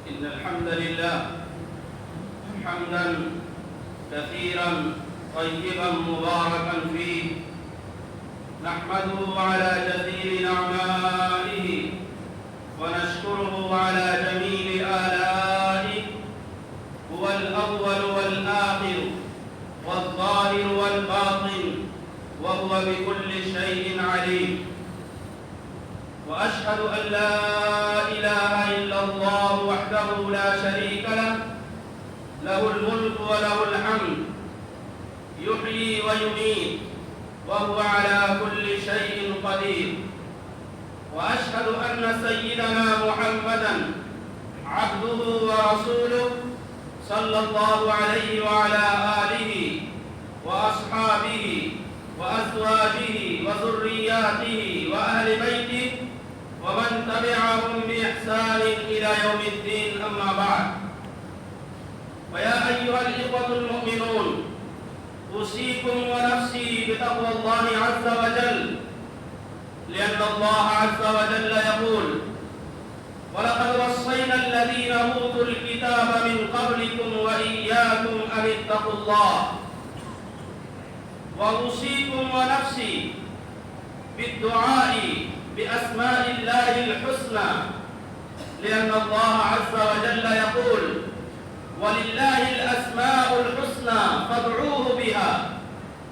إن الحمد لله حمدا كثيرا طيبا مباركا فيه، نحمده على جزيل نعمائه ونشكره على جميل آلائه. هو الأول والآخر والظاهر والباطن، وهو بكل شيء عليم. وأشهد أن لا إله إلا الله وحده لا شريك له، له الملك وله الحمد، يحيي ويميت وهو على كل شيء قدير. وأشهد أن سيدنا محمدًا عبده ورسوله صلى الله عليه وعلى آله وأصحابه وأزواجه وذرياته وأهل بيته ومن تبعهم بإحسان إلى يوم الدين، أما بعد. فيا أيها الإخوة المؤمنون، أوصيكم ونفسي بتقوى الله عز وجل، لأن الله عز وجل يقول: ولقد وصينا الذين أوتوا الكتاب من قبلكم وإياكم أن اتقوا الله. وأوصيكم ونفسي بالدعاء بأسماء الله الحسنى، لأن الله عز وجل يقول: ولله الأسماء الحسنى فادعوه بها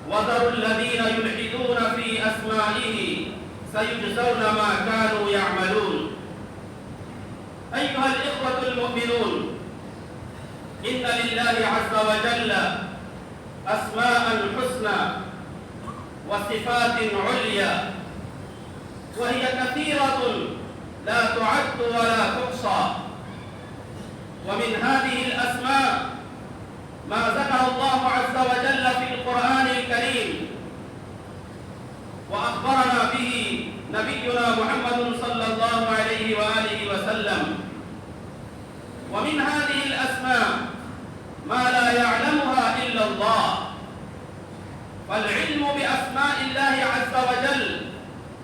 وذروا الذين يلحدون في أسمائه سيجزون ما كانوا يعملون. أيها الإخوة المؤمنون، إن لله عز وجل أسماء حسنى وصفات عليا، وهي كثيرة لا تعد ولا تحصى. ومن هذه الأسماء ما ذكر الله عز وجل في القرآن الكريم وأخبرنا به نبينا محمد صلى الله عليه وآله وسلم. ومن هذه الأسماء ما لا يعلمها إلا الله، فالعلم بأسماء الله عز وجل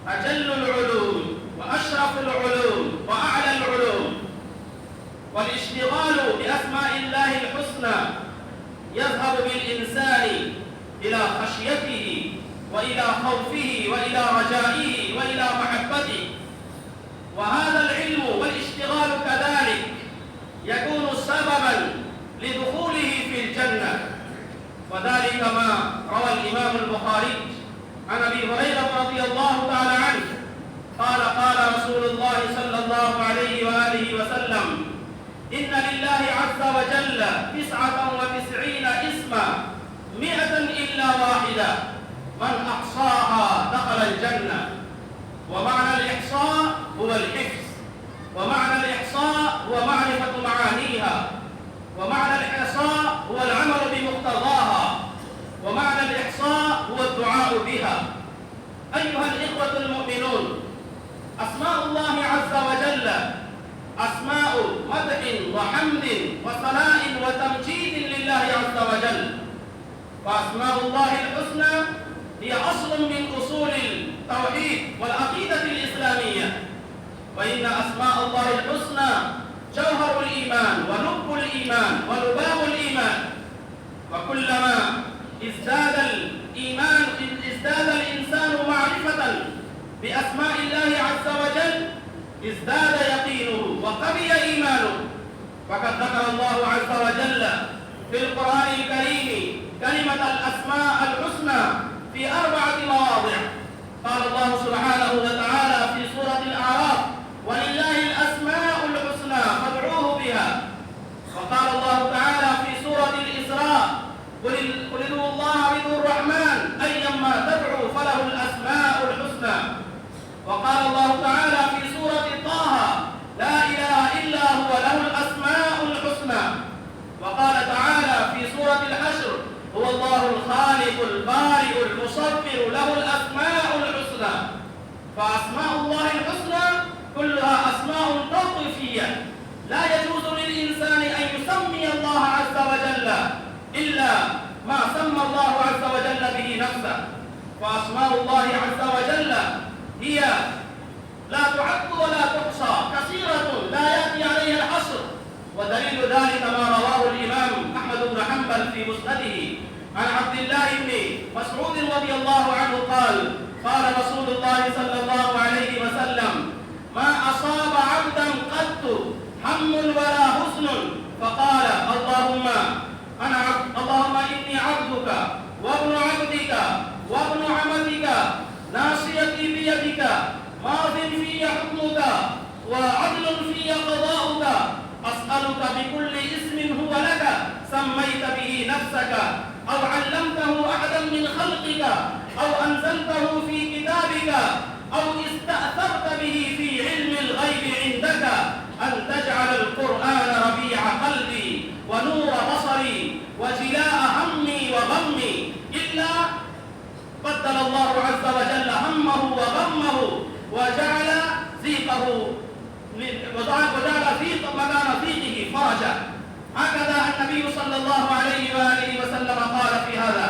أجل العلوم وأشرف العلوم وأعلى العلوم. والاشتغال بأسماء الله الحسنى يذهب بالإنسان إلى خشيته وإلى خوفه وإلى رجائه وإلى محبته. وهذا العلم والاشتغال كذلك يكون سببا لدخوله في الجنة، وذلك ما روى الإمام البخاري عن أبي هريرة رضي الله تعالى عنه قال: قال رسول الله صلى الله عليه وآله وسلم: إن لله عز وجل 99 اسما 100 إلا واحدة، من أحصاها دخل الجنة. ومعنى الإحصاء هو الحفظ، ومعنى الإحصاء هو معرفة معانيها، ومعنى الإحصاء هو العمل بمقتضاها، ومعنى الإحصاء هو الدعاء بها. أيها الإخوة المؤمنون، أسماء الله عز وجل أسماء مدح وحمد وثناء وتمجيد لله عز وجل. فأسماء الله الحسنى هي أصل من أصول التوحيد والعقيدة الإسلامية. وإن أسماء الله الحسنى جوهر الإيمان ولب الإيمان ولباب الإيمان. وكلما ازداد الإيمان ازداد الإنسان معرفة بأسماء الله عز وجل ازداد يقينه وقوي إيمانه. فقد ذكر الله عز وجل في القرآن الكريم كلمة الأسماء الحسنى في 4 مواضع. قال الله سبحانه وتعالى في سورة الأعراف: ولله الأسماء الحسنى فادعوه بها. وقال الله تعالى في سورة الإسراء: قل ادعوا الله وادعوا الرحمن أيما تدعوا فله الأسماء الحسنى. وقال الله تعالى في سورة طه: لا إله إلا هو له الأسماء الحسنى. وقال تعالى في سورة الحشر: هو الله الخالق البارئ المصور له الأسماء الحسنى. فأسماء الله الحسنى كلها أسماء توقيفية، لا يجوز للإنسان أن يسمي الله عز وجل إلا ما سمى الله عز وجل به نفسه. فأسماء الله عز وجل هي لا تعد ولا تحصى، كثيرة لا يأتي عليها الحصر. ذلك ما رواه الإمام أحمد بن حنبل في مسنده عن عبد الله بن مسعود رضي الله عنه قال قال رسول الله صلى الله عليه وسلم ما أصاب عبدا قط هم ولا حزن فقال اللهم إني عبدك وابن عبدك وابن عمتك ناصيتي بيدك ماض في حكمك وعدل في قضاؤك أسألك بكل اسم هو لك سميت به نفسك أو علمته أحدا من خلقك أو أنزلته في كتابك أو استأثرت به في علم الغيب عندك أن تجعل القرآن ربيع قلبي ونور بصري وجلاء همي وغمي إلا بدل الله عز وجل همه وغمه وجعل ضيق مكان ضيقه فرجا. هكذا النبي صلى الله عليه وآله وسلم قال في هذا.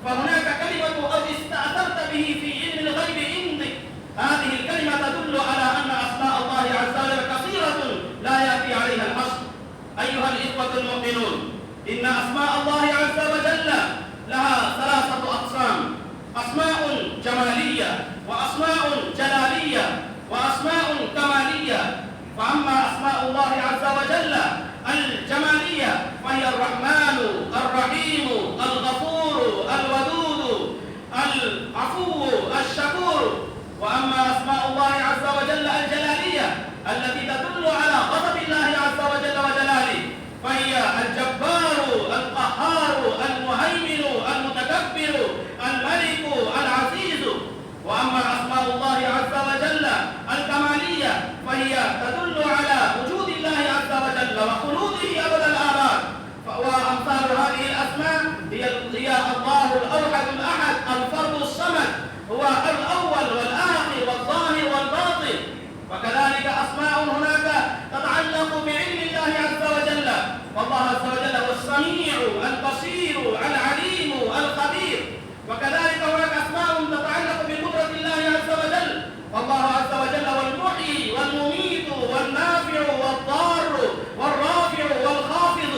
فهناك كلمة أو استأثرت به في علم الغيب عندك، هذه الكلمة تدل على أن أسماء الله عز وجل كثيرة لا يأتي عليها الحصر. أيها الإخوة المؤمنون، إن أسماء الله عز وجل لها ثلاثة أقسام: أسماء جمالية وأسماء جلالية وأسماء كمالية. فأما أسماء الله عز وجل الجمالية فهي الرحمن الرحيم الغفور الودود العفو الشكور. وأما أسماء الله عز وجل الجلالية التي تدل على غضب الله عز وجل وجلاله فهي الجبار القهار المهيمن المتكبر الملك العزيز. وأما أسماء الله عز وجل الكمالية فهي تدل على وجود الله عز وجل وخلوده أبد الآباد. وأمثال هذه الأسماء هي الله الأوحد الأحد الفرد الصمد، هو الأول والآخر والظاهر والباطن. وكذلك أسماء هناك تتعلق بعلم الله عز وجل، والله عز وجل هو السميع البصير العليم الخبير. وكذلك هناك أسماء تتعلق بقدرة الله عز وجل، والله عز وجل هو المحيي والمميت والنافع والضار والرافع والخافض.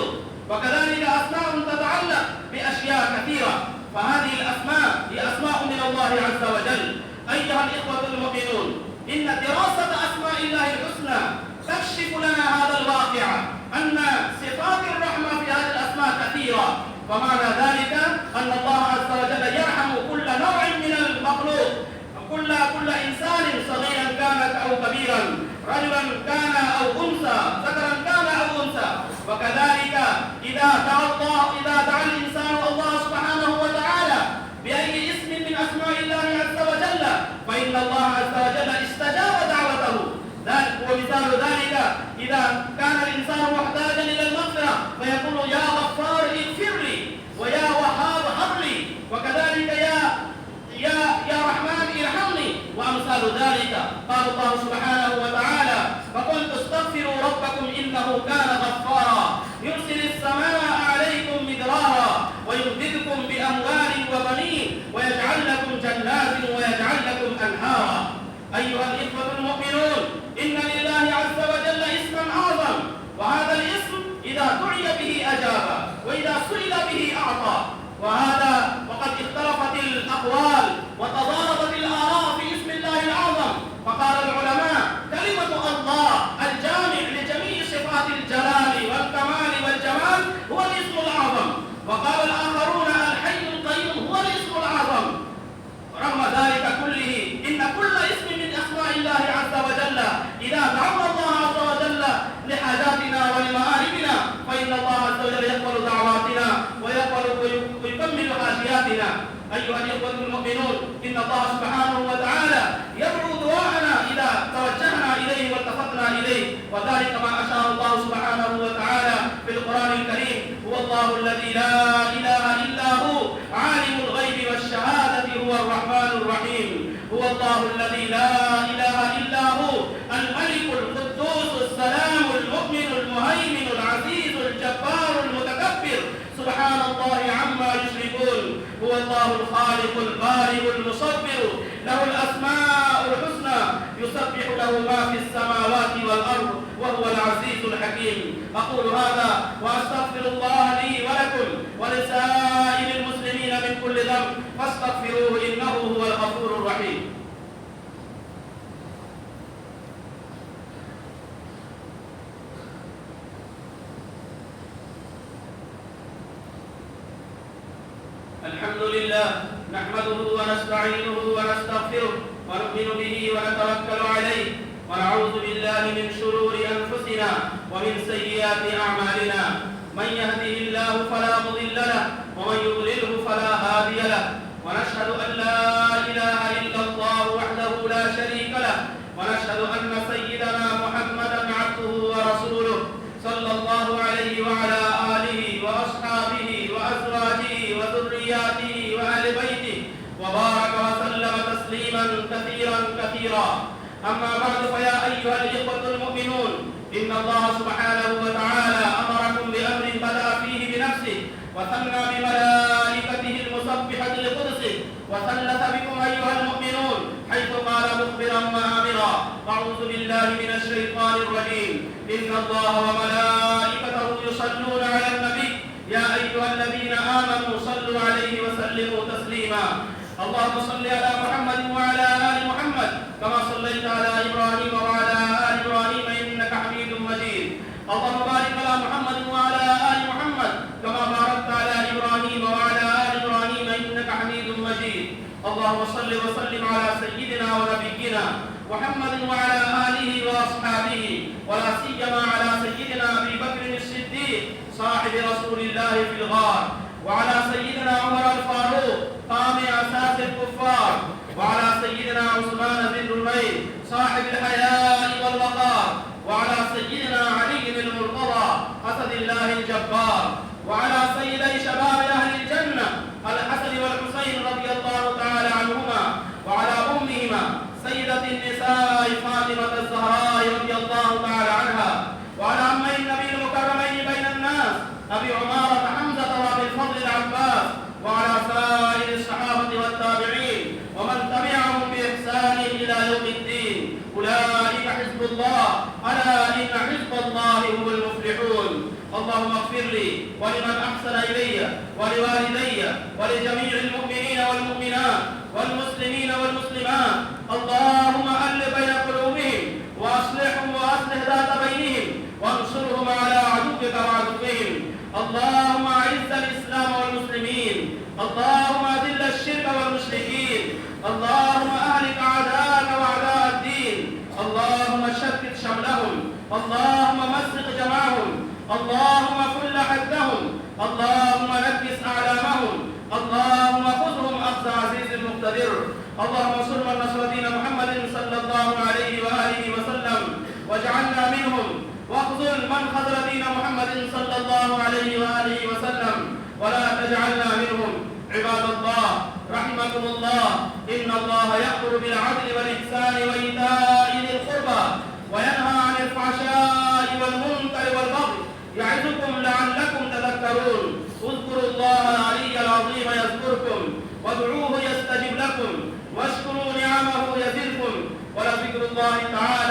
وكذلك أسماء تتعلق بأشياء كثيرة. فهذه الأسماء هي أسماء من الله عز وجل. أيها الإخوة المؤمنون، إن دراسة أسماء الله الحسنى تكشف لنا هذا الواقع أن صفات الرحمة في هذه الأسماء كثيرة. ومعنى ذلك أن الله عز وجل يرحم كل نوع من المخلوق، كل إنسان صغيرا كان أو كبيرا، رجلا كان أو أنثى، ذكرا كان أو أنثى. وكذلك إذا دعا الإنسان الله سبحانه وتعالى بأي اسم من أسماء الله عز وجل فإن الله عز وجل استجاب دعوته. ومثال ذلك إذا كان الإنسان محتاجا إلى المغفرة فيقول يا غفار اغفر لي، ويا وهاب هب لي، وكذلك يا رحمن ارحمني، وأمثال ذلك. قال الله سبحانه وتعالى فقلت استغفروا ربكم إنه كان غفارا يرسل السماء عليكم مدرارا ويمددكم بأموال وبنين ويجعل لكم جنات ويجعل لكم أنهارا. أيها الإخوة المؤمنون، إن لله عز وجل اسما أعظم، وهذا الاسم إذا دعي به أجاب وإذا سئل به أعطى. وقد اختلفت الأقوال وتضاربت الآراء في اسم الله الأعظم. فقال العلماء كلمة الله الجامع لجميع صفات الجلال والكمال والجمال هو الاسم الأعظم. وقال الآخرون الحي القيوم هو الاسم الأعظم. رغم ذلك كله إن كل اسم من أسماء الله عز وجل إذا دعونا الله عز وجل لحاجاتنا ولمآربنا فإن الله عز وجل يقبل دعواتنا ويكمل حاجياتنا. أيها الإخوة المؤمنون، إن الله سبحانه وتعالى يدعو دعاءنا إذا توجهنا إليه والتفتنا إليه، وذلك ما أشار الله سبحانه وتعالى في القرآن الكريم: هو الله الذي لا إله إلا هو عالم الغيب والشهادة هو الرحمن الرحيم. هو الله الذي لا إله إلا هو الملك القدوس السلام المؤمن المهيمن العزيز الجبار المتكبر سبحان الله عما يشركون. هو الله الخالق البارئ المصور، له الأسماء الحسنى، يسبح له ما في السماوات والأرض وهو العزيز الحكيم. الحكيم. أقول هذا وأستغفر الله لي ولكم ولسائر المسلمين من كل ذنب فاستغفروه إنه هو الغفور الرحيم. الحمد لله نحمده ونستعينه ونستغفره ونؤمن به ونتوكل عليه ونعوذ بالله من شرور أنفسنا ومن سيئات أعمالنا. من يهده الله فلا مضل له ومن يضلله فلا هادي له. ونشهد أن لا إله إلا الله وحده لا شريك له ونشهد أن سيدنا محمدا عبده ورسوله صلى الله عليه وعلى آله وأصحابه وأزواجه وذرياته وأهل بيته وبارك وسلم تسليما كثيرا كثيرا. أما بعد فيا أيها الإخوة المؤمنون إن الله سبحانه وتعالى أمركم بأمر بدأ فيه بنفسه وثنى بملائكته المسبحة لقدسه وثلث بكم أيها المؤمنون حيث قال مخبرا وآمرا أعوذ بالله من الشيطان الرجيم إن الله وملائكته يصلون على النبي يا أيها الذين آمنوا صلوا عليه وسلموا تسليما. اللهم صل على محمد وعلى آل محمد كما صليت على إبراهيم وعلى آل إبراهيم إنك حميد مجيد. اللهم بارك على محمد وعلى آل محمد كما باركت على إبراهيم وعلى آل إبراهيم إنك حميد مجيد. اللهم صل وسلم على سيدنا ونبينا محمد وعلى آله وأصحابه ولا سيما على سيدنا أبي بكر الصديق صاحب رسول الله في الغار وعلى سيدنا عمر الفاروق قام أساس الكفار وعلى سيدنا عثمان ذي النورين صاحب الحياء والوقار وعلى سيدنا علي المرتضى أسد الله الجبار وعلى سيدي شباب أهل الجنة الحسن والحسين رضي الله تعالى عنهما وعلى أمهما سيدة النساء فاطمة الزهراء رضي الله تعالى عنها وعلى أمي النبي المكرمين بين الناس أبي عمارة حمزة وأبي الفضل العباس وعلى سائر الصحابة والتابعين ومن تبعهم بإحسان إلى يوم الدين. أولئك حزب الله ألا إن حزب الله هم المفلحون. اللهم اغفر لي ولمن أحسن إلي ولوالدي ولجميع المؤمنين والمؤمنات والمسلمين والمسلمات. اللهم ألف بين قلوبهم وأصلحهم وأصلح ذات بينهم وانصرهم على عدوك وعدوهم. اللهم أعز الإسلام والمسلمين. اللهم أذل الشرك والمشركين. اللهم أهلك أعداءك وأعداء الدين. اللهم شتت شملهم. اللهم مزق جمعهم. اللهم كل حدهم. اللهم نكس أعلامهم. اللهم خذهم أخذ عزيز مقتدر. اللهم انصر من نصر دين محمد صلى الله عليه وآله وسلم واجعلنا منهم واخذل من خذل دين محمد صلى الله عليه وآله وسلم ولا تجعلنا منهم. عباد الله رحمكم الله إن الله يأمر بالعدل والإحسان وإيتاء ذي القربى وينهى عن الفحشاء والمنكر والبغي يعظكم لعلكم تذكرون. اذكروا الله العلي العظيم يذكركم وادعوه يستجب لكم واشكروا نعمه يزدكم ولذكر الله تعالى